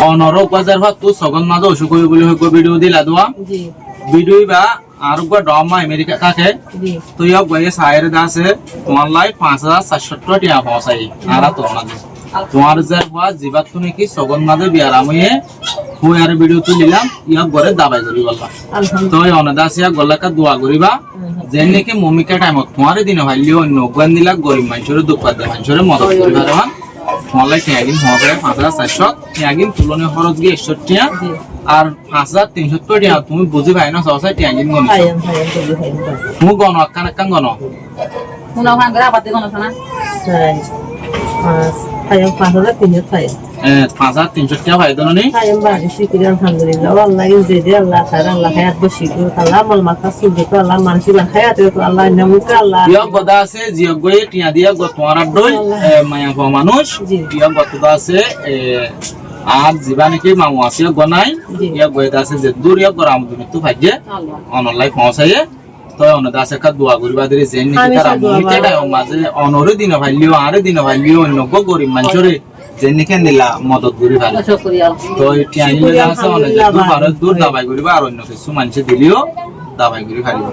অনর বাজার ভাত তো সগন মাঝে অসুখ হয়ে বলে ভিডিও দিলা দোয়া ভিডিও বা আর ডমা আমেরিকা থাকে তো ইয়া বয়ে সাইরে দাসে তোমার লাই 5470 টাকা পৌঁছাই আর তোমার তোমার যার হওয়া জিবাত তুমি কি সগন মাঝে বিয়ারাম হয়ে হুই আর ভিডিও তুলিলাম ইয়া ঘরে দাবাই করি বললাম তো অনদাসিয়া গলাকা দোয়া করিবা যে নাকি মমিকা টাইমত তোমার দিন ভাইলিও অন্য অজ্ঞান দিলা গরিব মানুষের দুঃখ পাতে মানুষের মদত করি পারবা তোমার টিয়াগিন হওয়া 5400 টিয়াগিন তুলনীয় খরচ গিয়ে 61 টাকা আর 5370 টাকা তুমি বুঝি ভাই না সহসাই টিয়াগিন গণ মু গণ কান কান গণ মুনা ভাঙ করে আপাতে গণ না 5300 পাই 5300 টাকা ভাই দনো নি আই বাড়ি শিখি আলহামদুলিল্লাহ আল্লাহ যে দে আল্লাহ তাআলা আল্লাহ হায়াত বসি তো আল্লাহ আমল মাথা সুবি তো আল্লাহ মানুষের হায়াত তো আল্লাহ নামুকা আল্লাহ ইয়া গদা আছে জিয়া গয়ে টিয়া দিয়া গ তোমার ডই মায়া ভ মানুষ ইয়া গদা আছে আর জীবানে কি মামু আছে গনাই ইয়া গয়দা আছে যে দূর ইয়া গরাম তুমি তো ভাগ্যে অনলাই পৌঁছায়ে তো অনদা আছে কা দোয়া করিবা দেরি জেন নি তারা মুমিতে দাও মাঝে অনরে দিন ভাইলিও আরে দিন ভাইলিও অন্য গরিব মানুষরে জেনি কেন দিলা মদত করি ভালো তো টিয়া নিলা আছে অনেক দূর ভারত দূর দাবাই করিবা আর অন্য কিছু মানুষ দিলিও দাবাই করি খাইবা।